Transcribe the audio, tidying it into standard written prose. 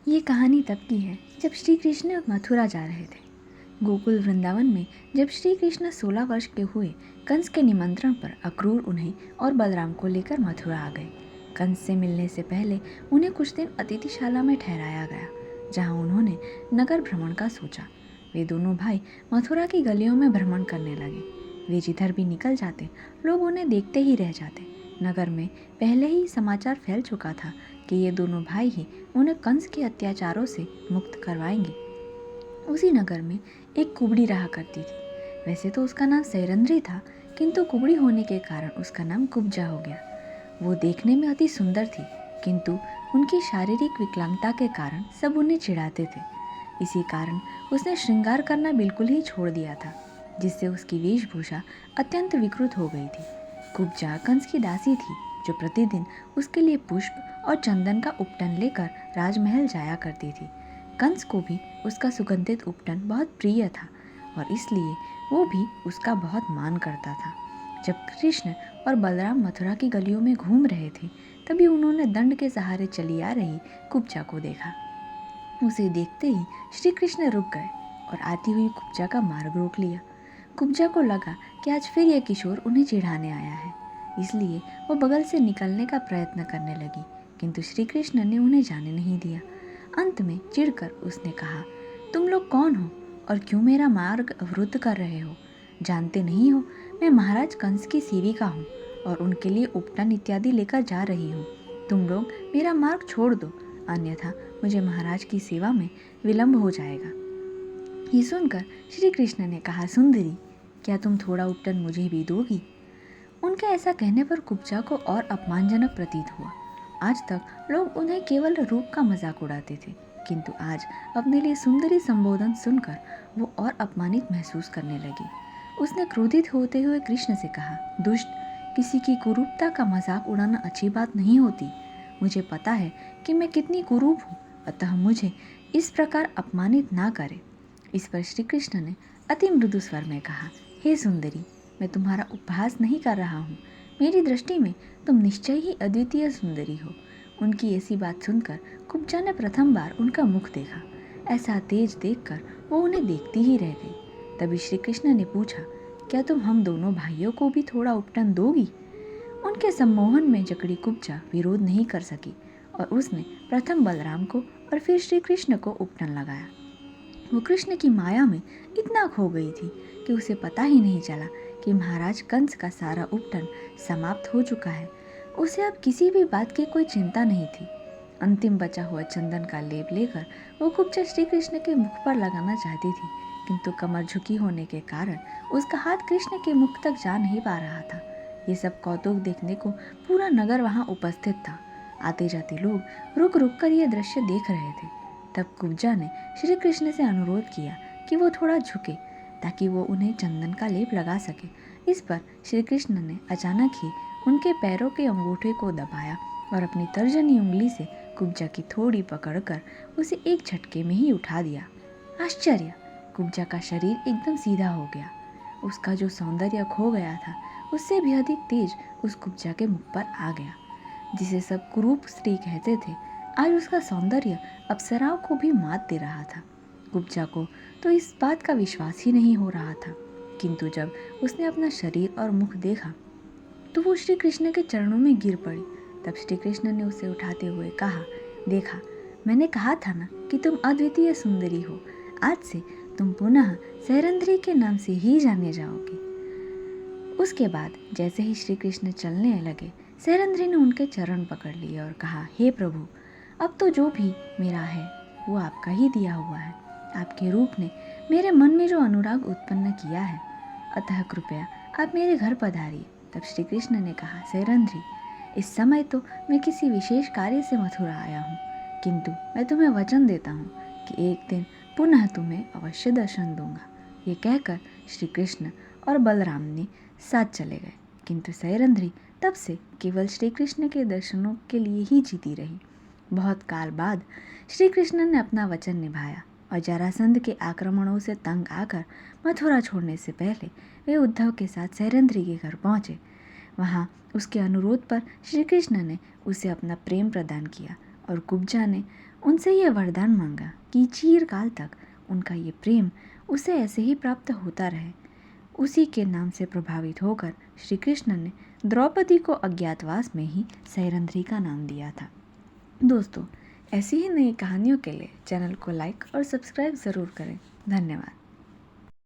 ये कहानी तब की है जब श्री कृष्ण मथुरा जा रहे थे। गोकुल वृंदावन में जब श्री कृष्ण 16 वर्ष के हुए, कंस के निमंत्रण पर अक्रूर उन्हें और बलराम को लेकर मथुरा आ गए। कंस से मिलने से पहले उन्हें कुछ दिन अतिथिशाला में ठहराया गया, जहां उन्होंने नगर भ्रमण का सोचा। वे दोनों भाई मथुरा की गलियों में भ्रमण करने लगे। वे जिधर भी निकल जाते, लोग उन्हें देखते ही रह जाते। नगर में पहले ही समाचार फैल चुका था कि ये दोनों भाई ही उन्हें कंस के अत्याचारों से मुक्त करवाएंगे। उसी नगर में एक कुबड़ी रहा करती थी। वैसे तो उसका नाम सैरंध्री था, किंतु कुबड़ी होने के कारण उसका नाम कुब्जा हो गया। वो देखने में अति सुंदर थी, किंतु उनकी शारीरिक विकलांगता के कारण सब उन्हें चिढ़ाते थे। इसी कारण उसने श्रृंगार करना बिल्कुल ही छोड़ दिया था, जिससे उसकी वेशभूषा अत्यंत विकृत हो गई थी। कुब्जा कंस की दासी थी, जो प्रतिदिन उसके लिए पुष्प और चंदन का उपटन लेकर राजमहल जाया करती थी। कंस को भी उसका सुगंधित उपटन बहुत प्रिय था और इसलिए वो भी उसका बहुत मान करता था। जब कृष्ण और बलराम मथुरा की गलियों में घूम रहे थे, तभी उन्होंने दंड के सहारे चली आ रही कुब्जा को देखा। उसे देखते ही श्री कृष्ण रुक गए और आती हुई कुब्जा का मार्ग रोक लिया। कुब्जा को लगा कि आज फिर यह किशोर उन्हें चिढ़ाने आया है, इसलिए वो बगल से निकलने का प्रयत्न करने लगी, किंतु श्री कृष्ण ने उन्हें जाने नहीं दिया। अंत में चिढ़कर उसने कहा, तुम लोग कौन हो और क्यों मेरा मार्ग अवरुद्ध कर रहे हो? जानते नहीं हो मैं महाराज कंस की सेविका हूँ और उनके लिए उपटन इत्यादि लेकर जा रही हूँ। तुम लोग मेरा मार्ग छोड़ दो, अन्यथा मुझे महाराज की सेवा में विलंब हो जाएगा। ये सुनकर श्री कृष्ण ने कहा, सुंदरी, क्या तुम थोड़ा उपटन मुझे भी दोगी? उनके ऐसा कहने पर कुब्जा को और अपमानजनक प्रतीत हुआ। आज तक लोग उन्हें केवल रूप का मजाक उड़ाते थे, किंतु आज अपने लिए सुंदरी संबोधन सुनकर वो और अपमानित महसूस करने लगी। उसने क्रोधित होते हुए कृष्ण से कहा, दुष्ट, किसी की कुरूपता का मजाक उड़ाना अच्छी बात नहीं होती। मुझे पता है कि मैं कितनी कुरूप हूँ, अतः मुझे इस प्रकार अपमानित ना करे। इस पर श्री कृष्ण ने अति मृदु स्वर में कहा, हे सुंदरी, मैं तुम्हारा उपहास नहीं कर रहा हूँ। मेरी दृष्टि में तुम निश्चय ही अद्वितीय सुंदरी हो। उनकी ऐसी बात सुनकर कुब्जा ने प्रथम बार उनका मुख देखा। ऐसा तेज देखकर वो उन्हें देखती ही रह गई। तभी श्री कृष्ण ने पूछा, क्या तुम हम दोनों भाइयों को भी थोड़ा उपटन दोगी? उनके सम्मोहन में जकड़ी कुब्जा विरोध नहीं कर सकी और उसने प्रथम बलराम को और फिर श्री कृष्ण को उपटन लगाया। वो कृष्ण की माया में इतना खो गई थी कि उसे पता ही नहीं चला कि महाराज कंस का सारा उपटन समाप्त हो चुका है। उसे अब किसी भी बात की कोई चिंता नहीं थी। अंतिम बचा हुआ चंदन का लेप लेकर वो कुब्जा श्री कृष्ण के मुख पर लगाना चाहती थी, किंतु कमर झुकी होने के कारण उसका हाथ कृष्ण के मुख तक जा नहीं पा रहा था। ये सब कौतुक देखने को पूरा नगर वहाँ उपस्थित था। आते जाते लोग रुक रुक कर ये दृश्य देख रहे थे। तब कुब्जा ने श्री कृष्ण से अनुरोध किया कि वो थोड़ा झुके ताकि वो उन्हें चंदन का लेप लगा सके। इस पर श्री कृष्ण ने अचानक ही उनके पैरों के अंगूठे को दबाया और अपनी तर्जनी उंगली से कुब्जा की थोड़ी पकड़कर उसे एक झटके में ही उठा दिया। आश्चर्य! कुब्जा का शरीर एकदम सीधा हो गया। उसका जो सौंदर्य खो गया था, उससे भी अधिक तेज उस कुब्जा के मुख पर आ गया। जिसे सब कुरूप स्त्री कहते थे, आज उसका सौंदर्य अप्सराओं को भी मात दे रहा था। कुब्जा को तो इस बात का विश्वास ही नहीं हो रहा था, किंतु जब उसने अपना शरीर और मुख देखा तो वो श्री कृष्ण के चरणों में गिर पड़ी। तब श्री कृष्ण ने उसे उठाते हुए कहा, देखा, मैंने कहा था ना कि तुम अद्वितीय सुंदरी हो। आज से तुम पुनः सैरंध्री के नाम से ही जाने जाओगी। उसके बाद जैसे ही श्री कृष्ण चलने लगे, सैरंध्री ने उनके चरण पकड़ लिए और कहा, हे प्रभु, अब तो जो भी मेरा है वो आपका ही दिया हुआ है। आपके रूप ने मेरे मन में जो अनुराग उत्पन्न किया है, अतः कृपया आप मेरे घर पधारिए। तब श्री कृष्ण ने कहा, सैरंध्री, इस समय तो मैं किसी विशेष कार्य से मथुरा आया हूँ, किंतु मैं तुम्हें वचन देता हूँ कि एक दिन पुनः तुम्हें अवश्य दर्शन दूंगा। ये कहकर श्री कृष्ण और बलराम ने साथ चले गए, किंतु सैरंध्री तब से केवल श्री कृष्ण के दर्शनों के लिए ही जीती रही। बहुत काल बाद श्री कृष्ण ने अपना वचन निभाया और जरासंध के आक्रमणों से तंग आकर मथुरा छोड़ने से पहले वे उद्धव के साथ सैरंध्री के घर पहुँचे। वहाँ उसके अनुरोध पर श्री कृष्ण ने उसे अपना प्रेम प्रदान किया और कुब्जा ने उनसे यह वरदान मांगा कि चिरकाल तक उनका ये प्रेम उसे ऐसे ही प्राप्त होता रहे। उसी के नाम से प्रभावित होकर श्री कृष्ण ने द्रौपदी को अज्ञातवास में ही सैरंध्री का नाम दिया था। दोस्तों, ऐसी ही नई कहानियों के लिए चैनल को लाइक और सब्सक्राइब ज़रूर करें। धन्यवाद।